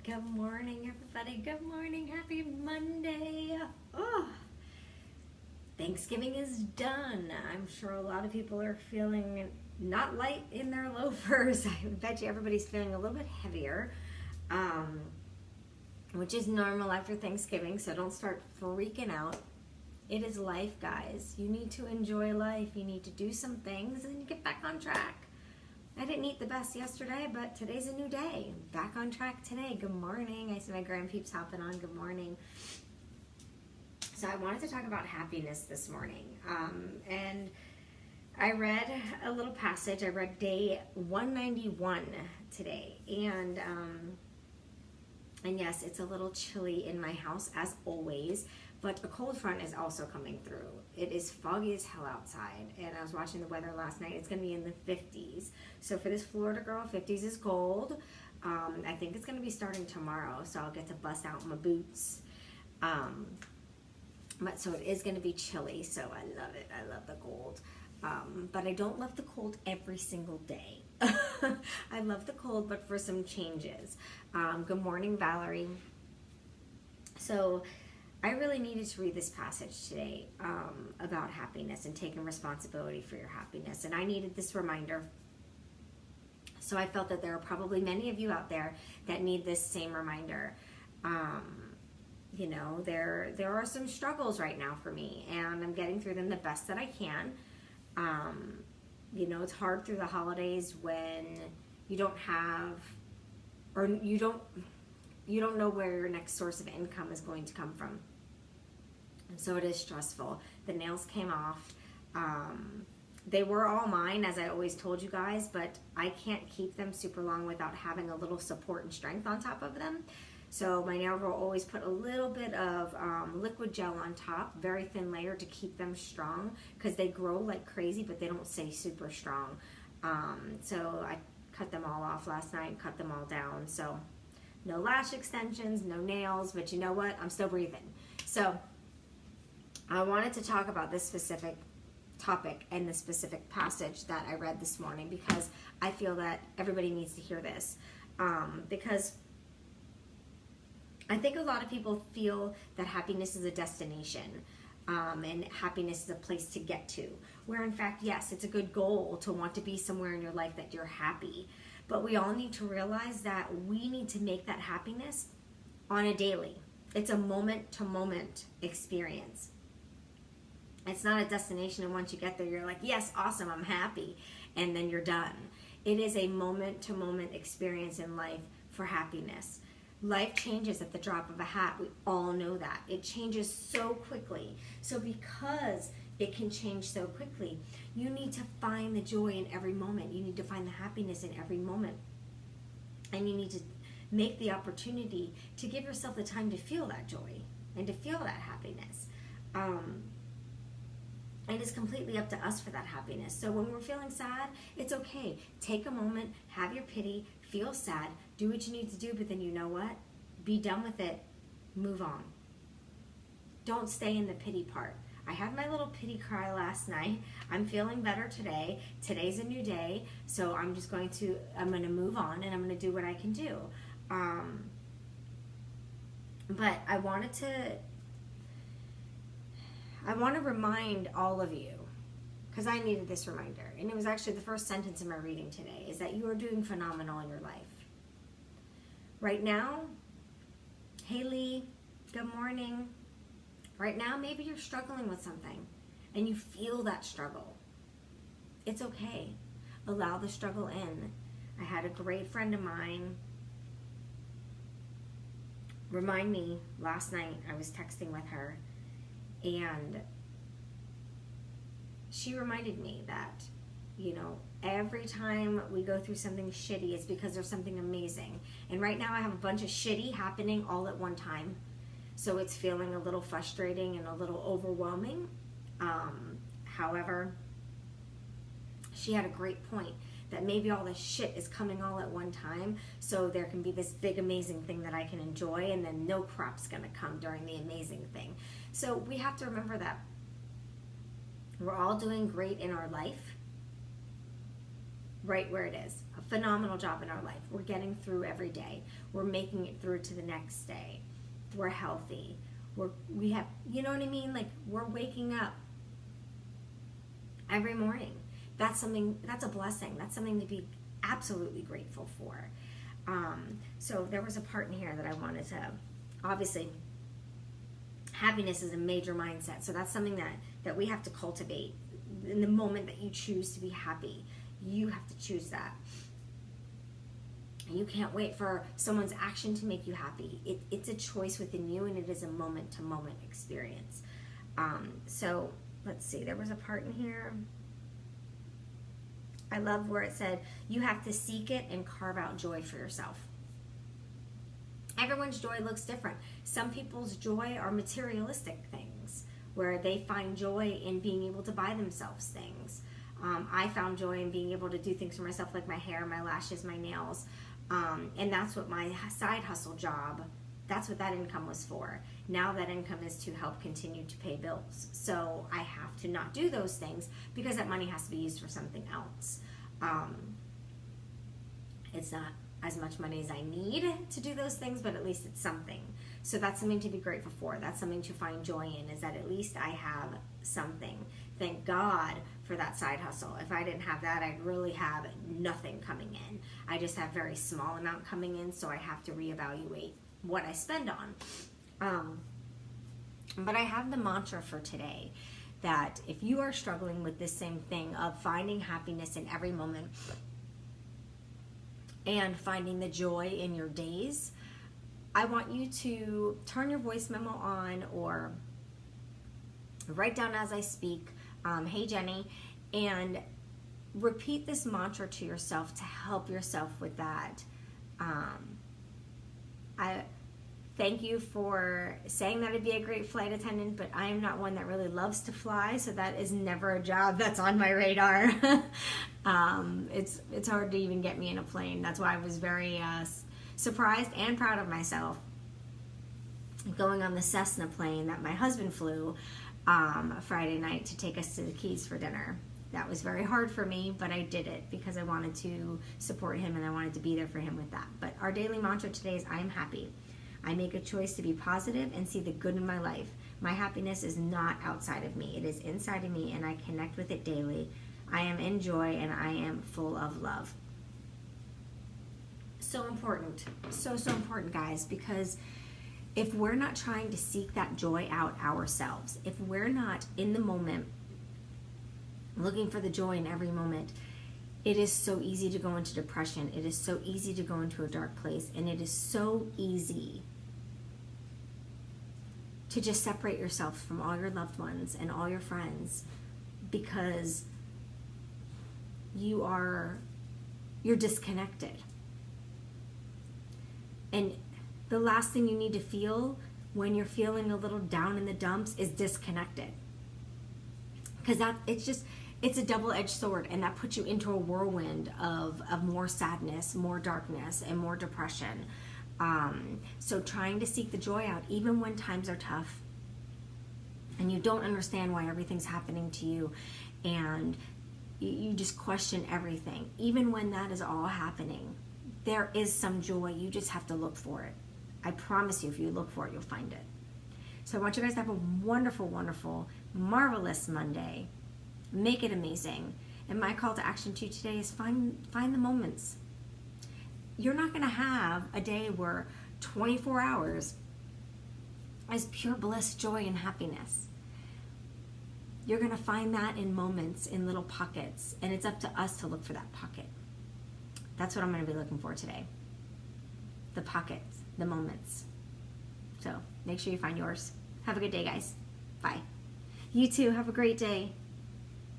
Good morning, everybody. Good morning. Happy Monday. Oh, Thanksgiving is done. I'm sure a lot of people are feeling not light in their loafers. I bet you everybody's feeling a little bit heavier, which is normal after Thanksgiving, so don't start freaking out. It is life, guys. You need to enjoy life. You need to do some things and get back on track. I didn't eat the best yesterday, but today's a new day. Back on track today. Good morning. I see my grandpeeps hopping on. Good morning. So I wanted to talk about happiness this morning. And I read a little passage. I read day 191 today. And yes, it's a little chilly in my house as always. But a cold front is also coming through. It is foggy as hell outside, and I was watching the weather last night. It's going to be in the 50s. So for this Florida girl, 50s is gold. I think it's going to be starting tomorrow, so I'll get to bust out my boots. But so it is going to be chilly, so I love it. I love the cold. But I don't love the cold every single day. I love the cold, but for some changes. Good morning, Valerie. So I really needed to read this passage today about happiness and taking responsibility for your happiness. And I needed this reminder. So I felt that there are probably many of you out there that need this same reminder. You know, there are some struggles right now for me, and I'm getting through them the best that I can. You know, it's hard through the holidays when you don't have, or you don't know where your next source of income is going to come from. And so it is stressful. The nails came off. They were all mine, as I always told you guys, but I can't keep them super long without having a little support and strength on top of them. So my nail girl always put a little bit of liquid gel on top, very thin layer to keep them strong, because they grow like crazy, but they don't stay super strong. So I cut them all off last night, cut them all down. So no lash extensions, no nails, but you know what? I'm still breathing. So I wanted to talk about this specific topic and the specific passage that I read this morning, because I feel that everybody needs to hear this. Because I think a lot of people feel that happiness is a destination, and happiness is a place to get to, where in fact, yes, it's a good goal to want to be somewhere in your life that you're happy. But we all need to realize that we need to make that happiness on a daily. It's a moment-to-moment experience. It's not a destination, and once you get there, you're like, yes, awesome, I'm happy, and then you're done. It is a moment-to-moment experience in life for happiness. Life changes at the drop of a hat. We all know that. It changes so quickly. So because it can change so quickly, you need to find the joy in every moment. You need to find the happiness in every moment. And you need to make the opportunity to give yourself the time to feel that joy and to feel that happiness. It is completely up to us for that happiness. So when we're feeling sad, it's okay. Take a moment, have your pity, feel sad, do what you need to do, but then you know what? Be done with it. Move on. Don't stay in the pity part. I had my little pity cry last night. I'm feeling better today. Today's a new day, so I'm going to move on, and I'm going to do what I can do. But I want to remind all of you, because I needed this reminder, and it was actually the first sentence in my reading today, is that you are doing phenomenal in your life. Right now, hey Lee, good morning. Right now, maybe you're struggling with something, and you feel that struggle. It's okay. Allow the struggle in. I had a great friend of mine remind me last night. I was texting with her, and she reminded me that, you know, every time we go through something shitty, it's because there's something amazing. And right now I have a bunch of shitty happening all at one time. So it's feeling a little frustrating and a little overwhelming. However, she had a great point that maybe all this shit is coming all at one time, so there can be this big amazing thing that I can enjoy, and then no crap's gonna come during the amazing thing. So we have to remember that we're all doing great in our life. right where it is. A phenomenal job in our life. We're getting through every day. We're making it through to the next day. We're healthy. We have, you know what I mean? Like, we're waking up every morning. That's a blessing. That's something to be absolutely grateful for. So there was a part in here that I wanted to, obviously, happiness is a major mindset. So that's something that we have to cultivate. In the moment that you choose to be happy, you have to choose that. And you can't wait for someone's action to make you happy. It's a choice within you, and it is a moment-to-moment experience. So let's see. There was a part in here. I love where it said, you have to seek it and carve out joy for yourself. Everyone's joy looks different. Some people's joy are materialistic things, where they find joy in being able to buy themselves things. I found joy in being able to do things for myself, like my hair, my lashes, my nails. And that's what my side hustle job, that's what that income was for. Now that income is to help continue to pay bills. So I have to not do those things because that money has to be used for something else. It's not as much money as I need to do those things, but at least it's something. So that's something to be grateful for. That's something to find joy in, is that at least I have something. Thank God for that side hustle. If I didn't have that, I'd really have nothing coming in. I just have very small amount coming in, so I have to reevaluate what I spend on. But I have the mantra for today that if you are struggling with this same thing of finding happiness in every moment and finding the joy in your days, I want you to turn your voice memo on or write down as I speak, hey Jenny, and repeat this mantra to yourself to help yourself with that. I thank you for saying that I'd be a great flight attendant, but I am not one that really loves to fly, so that is never a job that's on my radar. It's hard to even get me in a plane. That's why I was very surprised and proud of myself going on the Cessna plane that my husband flew Friday night to take us to the Keys for dinner. That was very hard for me, but I did it because I wanted to support him and I wanted to be there for him with that. But our daily mantra today is I am happy. I make a choice to be positive and see the good in my life. My happiness is not outside of me. It is inside of me, and I connect with it daily. I am in joy, and I am full of love. So important. So important, guys, because if we're not trying to seek that joy out ourselves, if we're not in the moment looking for the joy in every moment, it is so easy to go into depression. It is so easy to go into a dark place, and it is so easy to just separate yourself from all your loved ones and all your friends because you're disconnected. And the last thing you need to feel when you're feeling a little down in the dumps is disconnected. Because it's a double-edged sword, and that puts you into a whirlwind of more sadness, more darkness, and more depression. So trying to seek the joy out, even when times are tough, and you don't understand why everything's happening to you, and you just question everything. Even when that is all happening, there is some joy. You just have to look for it. I promise you, if you look for it, you'll find it. So I want you guys to have a wonderful, wonderful, marvelous Monday. Make it amazing. And my call to action to you today is find the moments. You're not going to have a day where 24 hours is pure bliss, joy, and happiness. You're going to find that in moments, in little pockets, and it's up to us to look for that pocket. That's what I'm going to be looking for today. The pockets, the moments. So make sure you find yours. Have a good day, guys. Bye. You too. Have a great day.